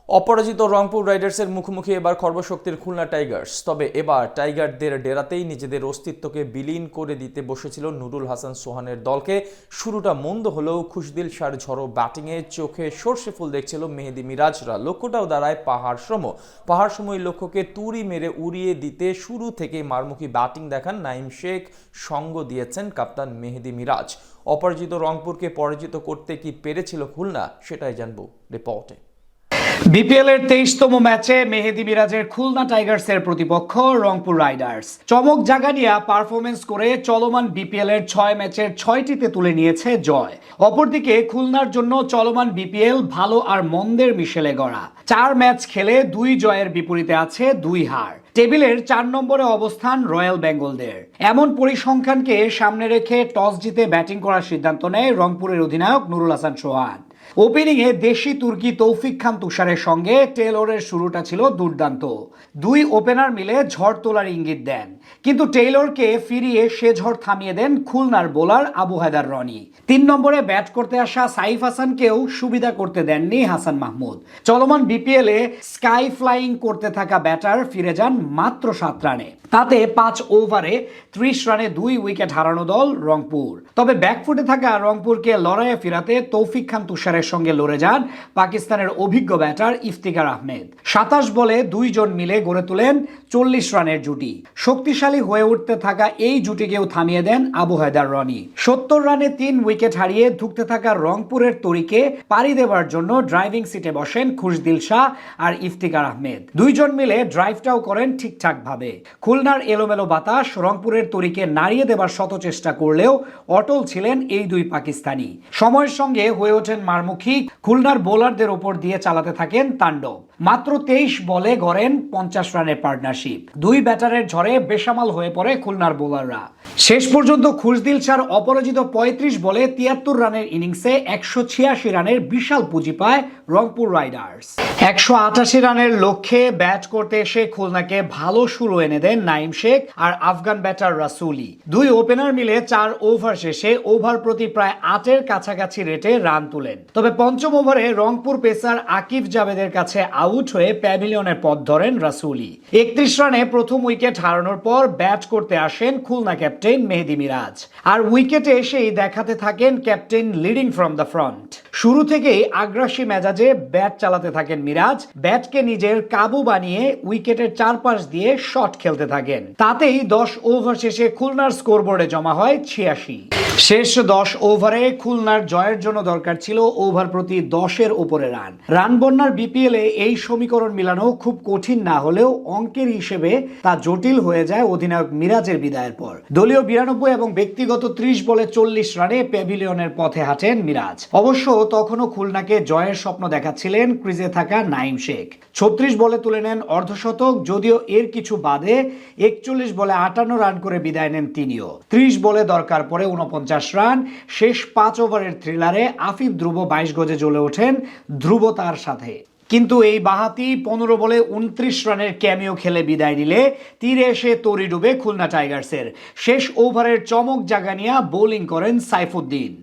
অপরাজিত রংপুর রাইডার্সের মুখোমুখি এবার খর্বশক্তির খুলনা টাইগার্স। তবে এবার টাইগারদের ডেরাতেই নিজেদের অস্তিত্বকে বিলীন করে দিতে বসেছিল নুরুল হাসান সোহানের দলকে। শুরুটা মন্দ হলেও খুশদিল শাহর ঝড়ো ব্যাটিংয়ে চোখে সর্ষে ফুল দেখছিল মেহেদী মিরাজরা। লক্ষ্যটাও দাঁড়ায় পাহাড়সময় লক্ষ্যকে তুড়ি মেরে উড়িয়ে দিতে শুরু থেকে মারমুখী ব্যাটিং দেখান নাইম শেখ, সঙ্গ দিয়েছেন কাপ্তান মেহেদী মিরাজ। অপরাজিত রংপুরকে পরাজিত করতে কি পেরেছিল খুলনা, সেটাই জানবো রিপোর্টে। বিপিএল এর 23তম ম্যাচে মেহেদী মিরাজের খুলনা টাইগার্সের প্রতিপক্ষ রংপুর রাইডার্স চমক জাগানিয়া পারফরমেন্স করে চলমান বিপিএল এর 6 ম্যাচের 6টিতে তুলে নিয়েছে জয়। অপরদিকে খুলনার জন্য চলমান বিপিএল ভালো আর মন্দের মিশেলে গড়া। 4 ম্যাচ খেলে 2 জয়ের বিপরীতে আছে 2 হার। টেবিলের 4 নম্বরে অবস্থান রয়্যাল বেঙ্গলদের। এমন পরিসংখ্যানকে সামনে রেখে টস জিতে ব্যাটিং করার সিদ্ধান্ত নেয় রংপুরের অধিনায়ক নুরুল হাসান সোহান। ওপেনিংয়ে দেশি তুর্কি তৌফিক খান তুষারের সঙ্গে টেইলরের শুরুটা ছিল দুর্দান্ত। 2 ওপেনার মিলে ঝড় তোলার ইঙ্গিত দেন, কিন্তু টেইলরকে ফিরিয়ে সে ঝড় থামিয়ে দেন খুলনার বোলার আবু হায়দার রনি। 3 নম্বরে ব্যাট করতে আসা সাইফ হাসানকেও সুবিধা করতে দেননি হাসান মাহমুদ। চলমান বিপিএল এ স্কাই ফ্লাইং করতে থাকা ব্যাটার ফিরে যান মাত্র 7 রানে। তাতে 5 ওভারে 30 রানে 2 উইকেট হারানো দল রংপুর। তবে ব্যাকফুটে থাকা রংপুরকে লড়াইয়ে ফিরাতে তৌফিক খান তুষারের সঙ্গে লড়ে যান পাকিস্তানের অভিজ্ঞ ব্যাটার ইফতিকার আহমেদ। 27 বলে 2 জন মিলে গড়ে তোলেন 40 রানের জুটি। শক্তিশালী হয়ে উঠতে থাকা এই জুটিকেও থামিয়ে দেন আবু হায়দার রনি। 70 রানে 3 উইকেট হারিয়ে ধুঁকতে থাকা রংপুরের তরিকে পাড়ি দেওয়ার জন্য ড্রাইভিং সিটে বসেন খুশদিল শাহ আর ইফতিকার আহমেদ। 2 জন মিলে ড্রাইভটাও করেন ঠিকঠাক ভাবে। খুলনার এলোমেলো বাতাস রংপুরের তরিকে নাড়িয়ে দেবার শত চেষ্টা করলেও অটল ছিলেন এই 2 পাকিস্তানি। সময়ের সঙ্গে হয়ে ওঠেন মারমুখী। খুলনার বোলারদের ওপর দিয়ে চালাতে থাকেন তাণ্ডব। মাত্র 23 বলে গড়েন 50 রানের পার্টনারশিপ। 2 ব্যাটারের ঝড়ে বেসামাল হয়ে পড়ে খুলনার বোলাররা। শেষ পর্যন্ত খুশদিল শাহর অপরাজিত 35 বলে 73 রানের ইনিংসে 186 রানের বিশাল পুঁজি পায় রংপুর রাইডার্স। 188 রানের লক্ষ্যে ব্যাট করতে এসে খুলনাকে ভালো শুরু এনে দেন নাইম শেখ আর আফগান ব্যাটার রাসুলি। 2 ওপেনার মিলে 4 ওভার শেষে ওভার প্রতি প্রায় 8-এর কাছাকাছি রেটে রান তুলেন। তবে 5ম ওভারে রংপুর পেসার আকিব জাভেদের কাছে আউট হয়ে প্যাভিলিয়নের পথ ধরেন রাসুলি। 31 রানে প্রথম উইকেট হারানোর পর ব্যাট করতে আসেন খুলনা ক্যাপ্টেন মেহেদী মিরাজ। আর উইকেটে এসেই দেখাতে থাকেন captain leading from the front. শুরু থেকেই আগ্রাসী মেজাজে ব্যাট চালাতে থাকেন মিরাজ। ব্যাটকে নিজের কাবু বানিয়ে উইকেটের চারপাশ দিয়ে শট খেলতে থাকেন। তাতেই 10 ওভার শেষে খুলনার স্কোরবোর্ডে জমা হয় 86। শেষ 10 ওভারে খুলনার জয়ের জন্য দরকার ছিল ওভার প্রতি 10-এর উপরে রান বন্যার বিপিএল এ এই সমীকরণ মিলানো খুব কঠিন না হলেও অঙ্কের হিসেবে তা জটিল হয়ে যায় অধিনায়ক মিরাজের বিদায়ের পর। দলীয় 92 এবং ব্যক্তিগত 30 বলে 40 রানে প্যাভিলিয়নের পথে হাঁটেন মিরাজ। অবশ্য তখনও খুলনাকে জয়ের স্বপ্ন দেখাচ্ছিলেন ক্রিজে থাকা নাইম শেখ। 36 বলে তুলে নেন অর্ধশতক, যদিও এর কিছু বাদে 41 বলে 58 রান করে বিদায় নেন তিনিও। 30 বলে দরকার পড়ে 49 রান। শেষ 5 ওভারের থ্রিলারে আফিফ ধ্রুব 22 গজে জ্বলে ওঠেন ধ্রুবতার সাথে। কিন্তু এই বাহাতি 15 বলে 29 রানের ক্যামিও খেলে বিদায় নিলে তীরে এসে তরি ডুবে খুলনা টাইগার্সের। শেষ ওভারের চমক জাগানিয়া বোলিং করেন সাইফুদ্দিন।